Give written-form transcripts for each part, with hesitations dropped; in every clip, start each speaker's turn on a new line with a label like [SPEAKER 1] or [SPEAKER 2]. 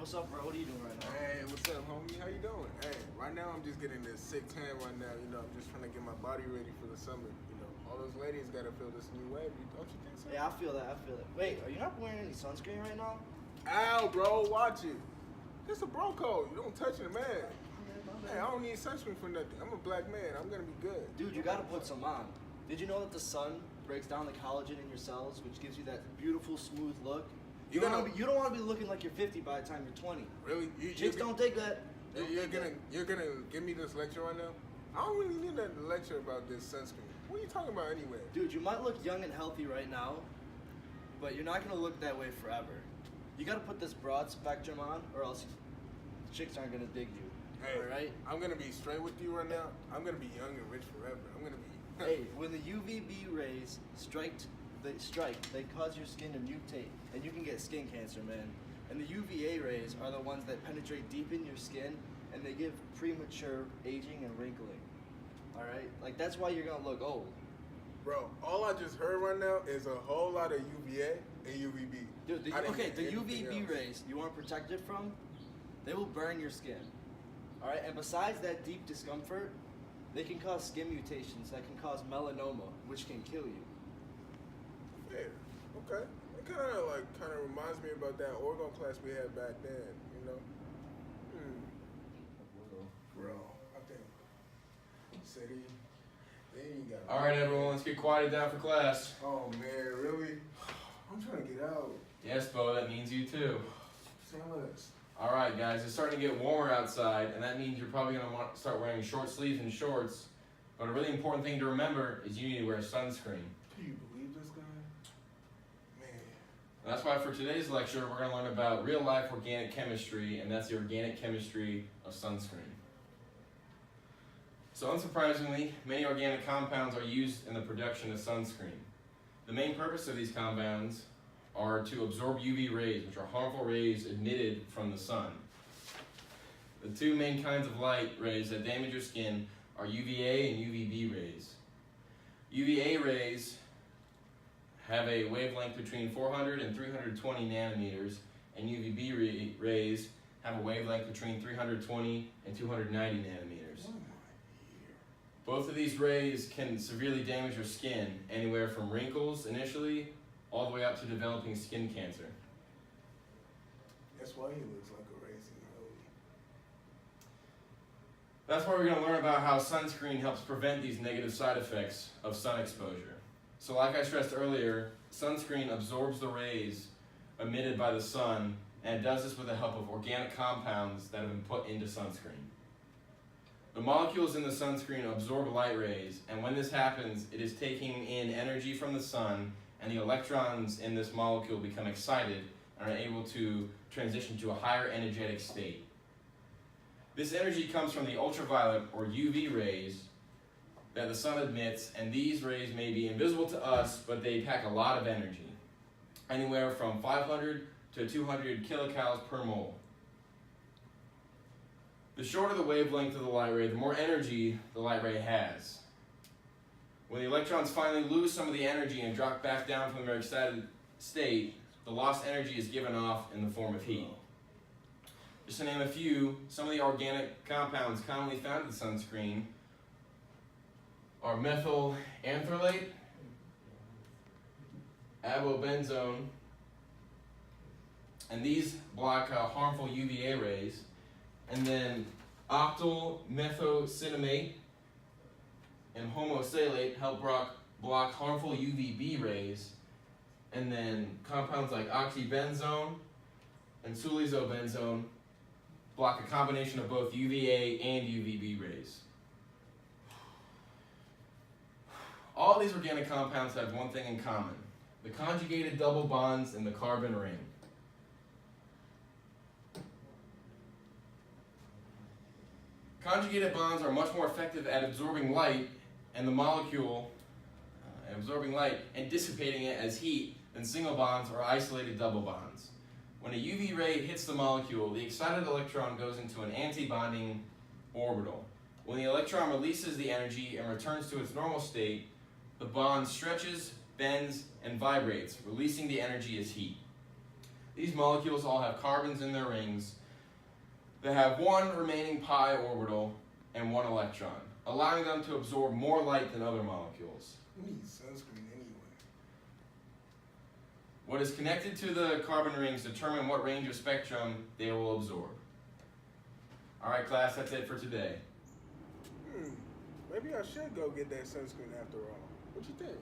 [SPEAKER 1] what's up, bro? What are you doing right now?
[SPEAKER 2] Hey, what's up, homie? How you doing? Hey, right now I'm just getting this sick tan right now. You know, I'm just trying to get my body ready for the summer. You know, all those ladies gotta feel this new wave. Don't you think so?
[SPEAKER 1] Yeah, I feel that. Wait, are you not wearing any sunscreen right now?
[SPEAKER 2] Ow, bro, watch it. It's a bro code. You don't touch it, man. Hey, I don't need sunscreen for nothing. I'm a black man. I'm gonna be good.
[SPEAKER 1] Dude, you gotta put some on. Did you know that the sun breaks down the collagen in your cells, which gives you that beautiful, smooth look? You don't want to be looking like you're 50 by the time you're 20.
[SPEAKER 2] Really?
[SPEAKER 1] Chicks don't take that.
[SPEAKER 2] You're gonna give me this lecture right now? I don't really need a lecture about this sunscreen. What are you talking about anyway?
[SPEAKER 1] Dude, you might look young and healthy right now, but you're not gonna look that way forever. You gotta put this broad spectrum on, or else chicks aren't gonna dig you.
[SPEAKER 2] Hey,
[SPEAKER 1] all right?
[SPEAKER 2] I'm gonna be straight with you right now. I'm gonna be young and rich forever. I'm gonna be.
[SPEAKER 1] Hey, when the UVB rays strike, they cause your skin to mutate, and you can get skin cancer, man. And the UVA rays are the ones that penetrate deep in your skin, and they give premature aging and wrinkling. All right, like that's why you're gonna look old.
[SPEAKER 2] Bro, all I just heard right now is a whole lot of UVA and UVB.
[SPEAKER 1] Dude, the UVB rays you want protected from, they will burn your skin. All right, and besides that deep discomfort, they can cause skin mutations that can cause melanoma, which can kill you.
[SPEAKER 2] Yeah, okay. It kind of reminds me about that organ class we had back then, you know? Bro, I think city, then you got.
[SPEAKER 3] All right, everyone, let's get quieted down for class.
[SPEAKER 2] Oh man, really? I'm trying to get out.
[SPEAKER 3] Yes, Bo, that means you too.
[SPEAKER 2] Say less.
[SPEAKER 3] All right, guys, it's starting to get warmer outside, and that means you're probably going to want to start wearing short sleeves and shorts. But a really important thing to remember is you need to wear sunscreen.
[SPEAKER 2] Do you believe this guy? Man.
[SPEAKER 3] And that's why for today's lecture, we're going to learn about real-life organic chemistry, and that's the organic chemistry of sunscreen. So unsurprisingly, many organic compounds are used in the production of sunscreen. The main purpose of these compounds are to absorb UV rays, which are harmful rays emitted from the sun. The two main kinds of light rays that damage your skin are UVA and UVB rays. UVA rays have a wavelength between 400 and 320 nanometers, and UVB rays have a wavelength between 320 and 290 nanometers. Both of these rays can severely damage your skin, anywhere from wrinkles initially all the way up to developing skin cancer.
[SPEAKER 2] That's why he looks like a raisin.
[SPEAKER 3] That's why we're going to learn about how sunscreen helps prevent these negative side effects of sun exposure. So like I stressed earlier, sunscreen absorbs the rays emitted by the sun, and it does this with the help of organic compounds that have been put into sunscreen. The molecules in the sunscreen absorb light rays, and when this happens, it is taking in energy from the sun, and the electrons in this molecule become excited and are able to transition to a higher energetic state. This energy comes from the ultraviolet or UV rays that the sun emits, and these rays may be invisible to us, but they pack a lot of energy, anywhere from 500 to 200 kilocalories per mole. The shorter the wavelength of the light ray, the more energy the light ray has. When the electrons finally lose some of the energy and drop back down from their excited state, the lost energy is given off in the form of heat. Just to name a few, some of the organic compounds commonly found in sunscreen are methyl anthrolate, avobenzone, and these block harmful UVA rays, and then octyl methocinamate and homosalate help block harmful UVB rays, and then compounds like oxybenzone and sulizobenzone block a combination of both UVA and UVB rays. All these organic compounds have one thing in common: the conjugated double bonds in the carbon ring. Conjugated bonds are much more effective at absorbing light and the molecule absorbing light and dissipating it as heat than single bonds or isolated double bonds. When a UV ray hits the molecule, the excited electron goes into an antibonding orbital. When the electron releases the energy and returns to its normal state, the bond stretches, bends, and vibrates, releasing the energy as heat. These molecules all have carbons in their rings, They have one remaining pi orbital and one electron, allowing them to absorb more light than other molecules.
[SPEAKER 2] You need sunscreen anyway.
[SPEAKER 3] What is connected to the carbon rings determine what range of spectrum they will absorb. All right, class, that's it for today.
[SPEAKER 2] Maybe I should go get that sunscreen after all. What you think?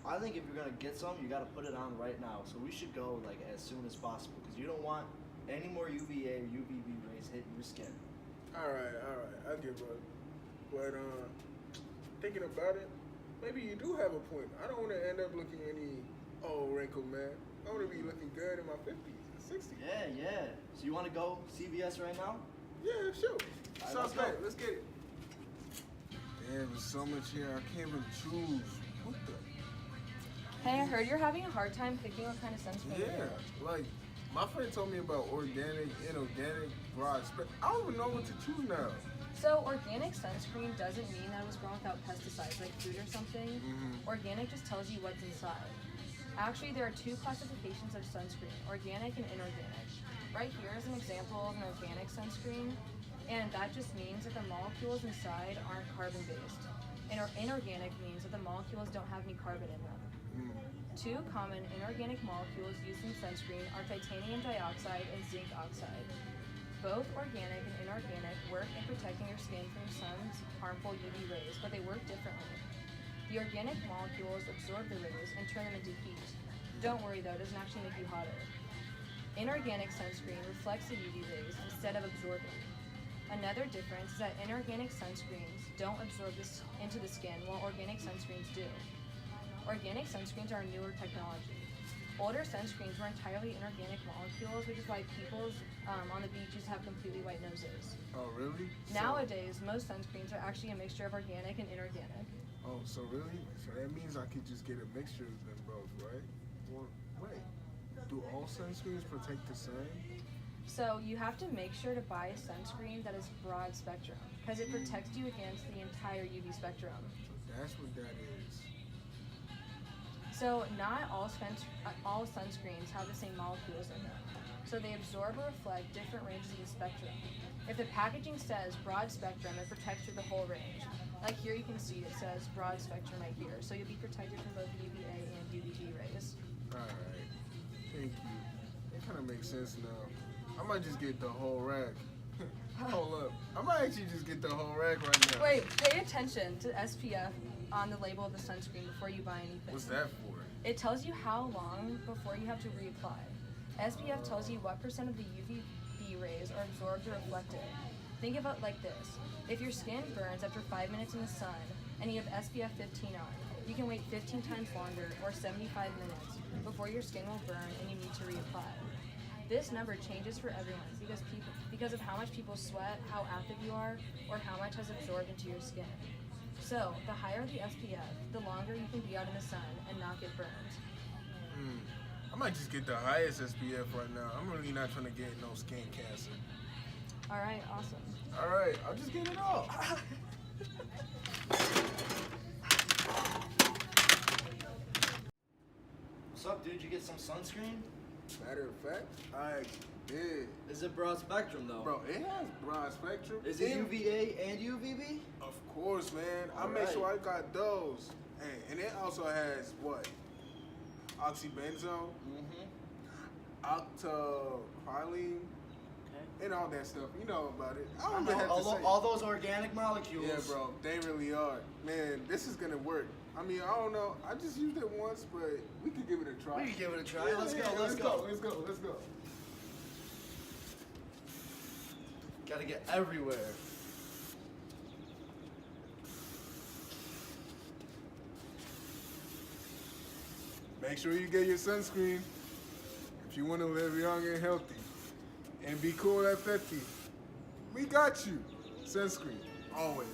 [SPEAKER 1] I think if you're gonna get some, you gotta put it on right now. So we should go like as soon as possible because you don't want any more UVA or UVB rays hitting your skin.
[SPEAKER 2] All right, I give up. But thinking about it, maybe you do have a point. I don't want to end up looking any old wrinkled man. I want to be looking good in my 50s and 60s.
[SPEAKER 1] Yeah. So you want to go CVS right now?
[SPEAKER 2] Yeah, sure.
[SPEAKER 1] All right,
[SPEAKER 2] Sounds
[SPEAKER 1] let's go.
[SPEAKER 2] great. Let's get it. Damn, there's so much here. I can't even choose. What the?
[SPEAKER 4] Hey, I heard you're having a hard time picking what kind of sunscreen you
[SPEAKER 2] Yeah,
[SPEAKER 4] need.
[SPEAKER 2] like my friend told me about organic, inorganic, broad spectrum. I don't even know what to choose now.
[SPEAKER 4] So organic sunscreen doesn't mean that it was grown without pesticides like food or something.
[SPEAKER 2] Mm-hmm.
[SPEAKER 4] Organic just tells you what's inside. Actually, there are two classifications of sunscreen, organic and inorganic. Right here is an example of an organic sunscreen, and that just means that the molecules inside aren't carbon-based. Inorganic means that the molecules don't have any carbon in them. Two common inorganic molecules used in sunscreen are titanium dioxide and zinc oxide. Both organic and inorganic work in protecting your skin from the sun's harmful UV rays, but they work differently. The organic molecules absorb the rays and turn them into heat. Don't worry though, it doesn't actually make you hotter. Inorganic sunscreen reflects the UV rays instead of absorbing. Another difference is that inorganic sunscreens don't absorb this into the skin, while organic sunscreens do. Organic sunscreens are a newer technology. Older sunscreens were entirely inorganic molecules, which is why people on the beaches have completely white noses.
[SPEAKER 2] Oh, really?
[SPEAKER 4] Nowadays, most sunscreens are actually a mixture of organic and inorganic.
[SPEAKER 2] Oh, so really? So that means I could just get a mixture of them both, right? Well, wait. Do all sunscreens protect the sun?
[SPEAKER 4] So you have to make sure to buy a sunscreen that is broad spectrum, because it protects you against the entire UV spectrum.
[SPEAKER 2] So that's what that is.
[SPEAKER 4] So not all sunscreens have the same molecules in them. So they absorb or reflect different ranges of the spectrum. If the packaging says broad spectrum, it protects you the whole range. Like here you can see it says broad spectrum right here. So you'll be protected from both UVA and UVB rays.
[SPEAKER 2] Alright. Thank you. It kind of makes sense now. I might just get the whole rack. Hold up. I might actually just get the whole rack right now.
[SPEAKER 4] Wait, pay attention to SPF on the label of the sunscreen before you buy anything.
[SPEAKER 2] What's that for?
[SPEAKER 4] It tells you how long before you have to reapply. SPF tells you what % of the UVB rays are absorbed or reflected. Think about it like this. If your skin burns after 5 minutes in the sun and you have SPF 15 on, you can wait 15 times longer or 75 minutes before your skin will burn and you need to reapply. This number changes for everyone because of how much people sweat, how active you are, or how much has absorbed into your skin. So, the higher the SPF, the longer you can be out in the sun and not get burned.
[SPEAKER 2] I might just get the highest SPF right now. I'm really not trying to get no skin cancer.
[SPEAKER 4] Alright, awesome.
[SPEAKER 2] Alright, I'll just get it all.
[SPEAKER 1] What's up, dude? You get some sunscreen?
[SPEAKER 2] Matter of fact, I did.
[SPEAKER 1] Is it broad spectrum though?
[SPEAKER 2] Bro, it has broad spectrum.
[SPEAKER 1] Is it UVA and UVB?
[SPEAKER 2] Of course, man. I made
[SPEAKER 1] Alright.
[SPEAKER 2] sure I got those. Hey, and it also has what? Oxybenzone, octapropylene, and all that stuff. You know about it. I don't even have to say.
[SPEAKER 1] All those organic molecules.
[SPEAKER 2] Yeah, bro, they really are. Man, this is gonna work. I mean, I don't know. I just used it once, but we could give it a try.
[SPEAKER 1] We can give it a try.
[SPEAKER 2] Yeah,
[SPEAKER 1] Let's
[SPEAKER 2] yeah,
[SPEAKER 1] go.
[SPEAKER 2] Let's go.
[SPEAKER 1] Gotta get everywhere.
[SPEAKER 2] Make sure you get your sunscreen if you want to live young and healthy and be cool at 50. We got you. Sunscreen, always.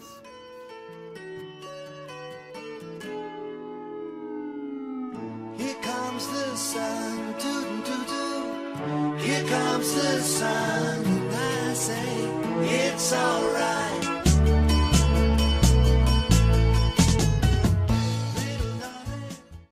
[SPEAKER 5] Here comes the sun, doo-doo-doo-doo. Here comes the sun, and I say it's alright.